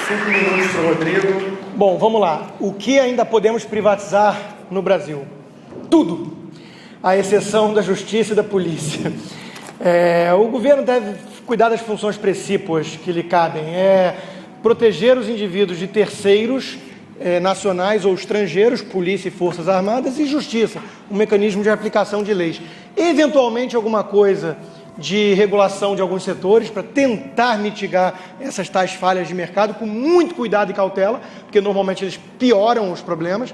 5 minutos para o Rodrigo. Bom, vamos lá. O que ainda podemos privatizar no Brasil? Tudo, à exceção da justiça e da polícia. O governo deve cuidar das funções precípuas que lhe cabem. Proteger os indivíduos de terceiros nacionais ou estrangeiros, polícia e forças armadas, e justiça, um mecanismo de aplicação de leis. Eventualmente alguma coisa de regulação de alguns setores para tentar mitigar essas tais falhas de mercado com muito cuidado e cautela, porque normalmente eles pioram os problemas.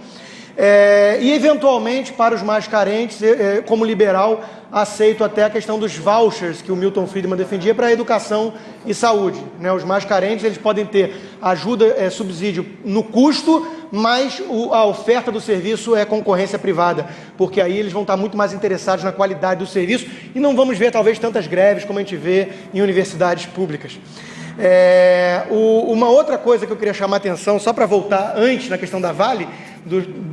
E eventualmente para os mais carentes, como liberal, aceito até a questão dos vouchers que o Milton Friedman defendia para a educação e saúde, né? Os mais carentes eles podem ter ajuda, subsídio no custo, mas a oferta do serviço é concorrência privada, porque aí eles vão estar muito mais interessados na qualidade do serviço e não vamos ver talvez tantas greves como a gente vê em universidades públicas. Uma outra coisa que eu queria chamar a atenção, só para voltar antes na questão da Vale,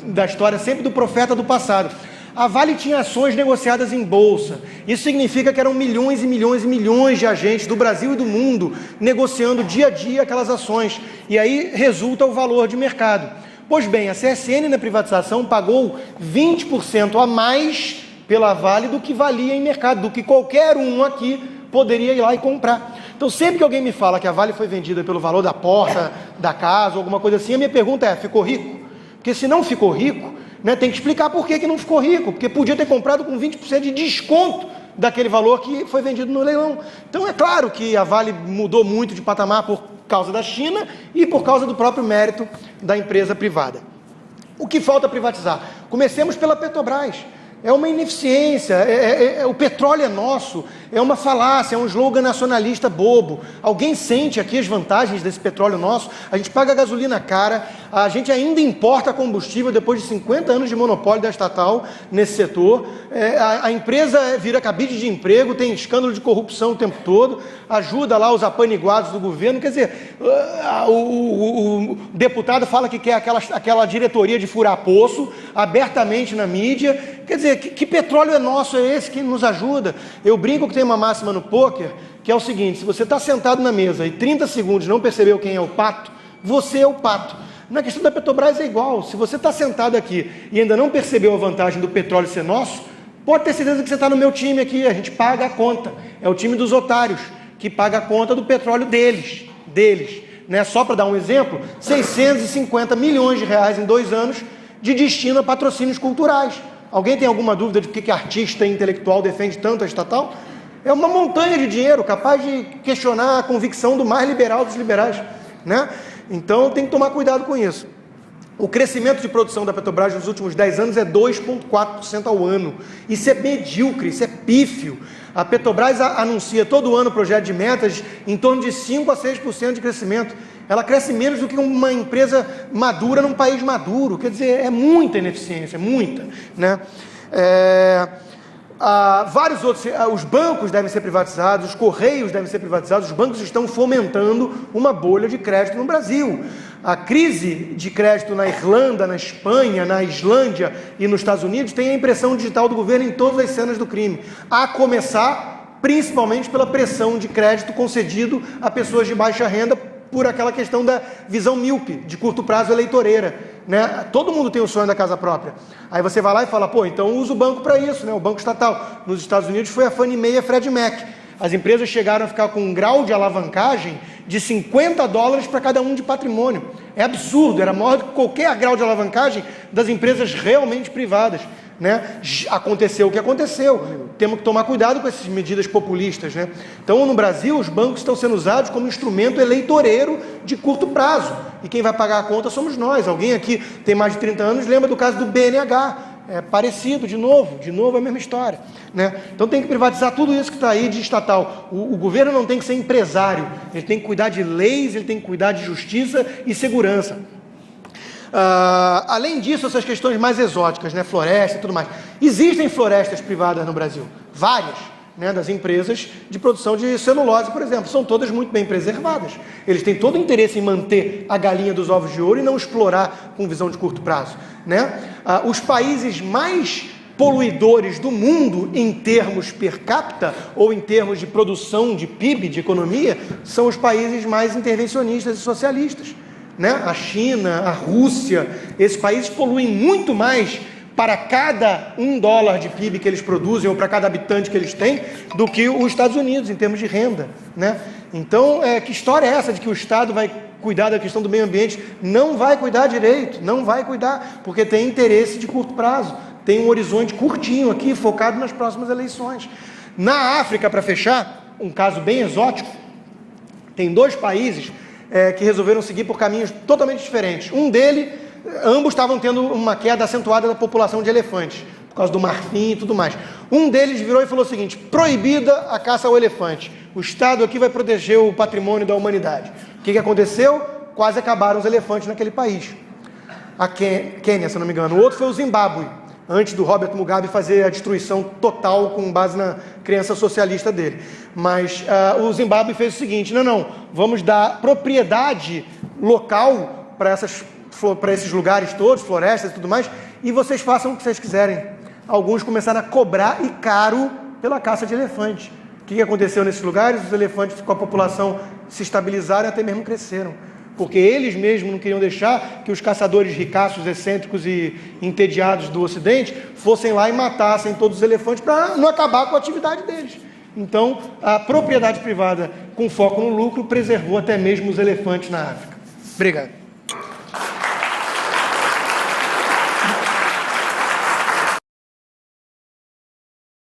da história sempre do profeta do passado. A Vale tinha ações negociadas em bolsa. Isso significa que eram milhões e milhões e milhões de agentes do Brasil e do mundo negociando dia a dia aquelas ações. E aí resulta o valor de mercado. Pois bem, a CSN na privatização pagou 20% a mais pela Vale do que valia em mercado, do que qualquer um aqui poderia ir lá e comprar. Então, sempre que alguém me fala que a Vale foi vendida pelo valor da porta, da casa, alguma coisa assim, a minha pergunta é, ficou rico? Porque se não ficou rico, né, tem que explicar por que não ficou rico, porque podia ter comprado com 20% de desconto daquele valor que foi vendido no leilão. Então é claro que a Vale mudou muito de patamar por causa da China e por causa do próprio mérito da empresa privada. O que falta privatizar? Comecemos pela Petrobras. É uma ineficiência, o petróleo é nosso, é uma falácia, é um slogan nacionalista bobo. Alguém sente aqui as vantagens desse petróleo nosso? A gente paga gasolina cara, a gente ainda importa combustível depois de 50 anos de monopólio da estatal nesse setor. A empresa vira cabide de emprego, tem escândalo de corrupção o tempo todo, ajuda lá os apaniguados do governo. Quer dizer, o deputado fala que quer aquela diretoria de furar poço abertamente na mídia. Quer dizer, que petróleo é nosso é esse que nos ajuda? Eu brinco que tem uma máxima no pôquer, que é o seguinte, se você está sentado na mesa e 30 segundos não percebeu quem é o pato, você é o pato. Na questão da Petrobras é igual, se você está sentado aqui e ainda não percebeu a vantagem do petróleo ser nosso, pode ter certeza que você está no meu time aqui, a gente paga a conta. É o time dos otários, que paga a conta do petróleo deles, né? Só para dar um exemplo, 650 milhões de reais em 2 anos de destino a patrocínios culturais. Alguém tem alguma dúvida de por que artista e intelectual defende tanto a estatal? É uma montanha de dinheiro capaz de questionar a convicção do mais liberal dos liberais, né? Então tem que tomar cuidado com isso. O crescimento de produção da Petrobras nos últimos 10 anos é 2,4% ao ano. Isso é medíocre, isso é pífio. A Petrobras anuncia todo ano projeto de metas em torno de 5 a 6% de crescimento. Ela cresce menos do que uma empresa madura num país maduro. Quer dizer, é muita ineficiência, muita, né? Vários outros, os bancos devem ser privatizados, os correios devem ser privatizados, os bancos estão fomentando uma bolha de crédito no Brasil. A crise de crédito na Irlanda, na Espanha, na Islândia e nos Estados Unidos tem a impressão digital do governo em todas as cenas do crime, a começar principalmente pela pressão de crédito concedido a pessoas de baixa renda por aquela questão da visão míope, de curto prazo eleitoreira, né? Todo mundo tem o sonho da casa própria. Aí você vai lá e fala, pô, então usa o banco para isso, né? O banco estatal. Nos Estados Unidos foi a Fannie Mae e a Freddie Mac. As empresas chegaram a ficar com um grau de alavancagem de $50 para cada um de patrimônio. É absurdo, era maior do que qualquer grau de alavancagem das empresas realmente privadas, né? Aconteceu o que aconteceu. Temos que tomar cuidado com essas medidas populistas, né? Então, no Brasil, os bancos estão sendo usados como instrumento eleitoreiro de curto prazo. E quem vai pagar a conta somos nós. Alguém aqui tem mais de 30 anos, lembra do caso do BNH. É parecido, de novo é a mesma história, né? Então tem que privatizar tudo isso que está aí de estatal. O governo não tem que ser empresário, ele tem que cuidar de leis, ele tem que cuidar de justiça e segurança. Além disso, essas questões mais exóticas, né? Floresta e tudo mais. Existem florestas privadas no Brasil, várias, né? Das empresas de produção de celulose, por exemplo, são todas muito bem preservadas. Eles têm todo o interesse em manter a galinha dos ovos de ouro e não explorar com visão de curto prazo, né? Os países mais poluidores do mundo em termos per capita ou em termos de produção de PIB, de economia, são os países mais intervencionistas e socialistas, né? A China, a Rússia, esses países poluem muito mais para cada $1 de PIB que eles produzem ou para cada habitante que eles têm do que os Estados Unidos em termos de renda, né? Então, que história é essa de que o Estado vai cuidar da questão do meio ambiente? Não vai cuidar direito, não vai cuidar, porque tem interesse de curto prazo, tem um horizonte curtinho aqui, focado nas próximas eleições. Na África, para fechar, um caso bem exótico, tem 2 países que resolveram seguir por caminhos totalmente diferentes. Um deles, ambos estavam tendo uma queda acentuada da população de elefantes, por causa do marfim e tudo mais. Um deles virou e falou o seguinte: proibida a caça ao elefante. O Estado aqui vai proteger o patrimônio da humanidade. O que aconteceu? Quase acabaram os elefantes naquele país. A Quênia, se não me engano. O outro foi o Zimbábue, antes do Robert Mugabe fazer a destruição total com base na crença socialista dele. Mas o Zimbábue fez o seguinte: não, vamos dar propriedade local para esses lugares todos, florestas e tudo mais, e vocês façam o que vocês quiserem. Alguns começaram a cobrar, e caro, pela caça de elefantes. O que aconteceu nesses lugares? Os elefantes, com a população, se estabilizaram e até mesmo cresceram. Porque eles mesmos não queriam deixar que os caçadores ricaços, excêntricos e entediados do Ocidente fossem lá e matassem todos os elefantes para não acabar com a atividade deles. Então, a propriedade privada com foco no lucro preservou até mesmo os elefantes na África. Obrigado.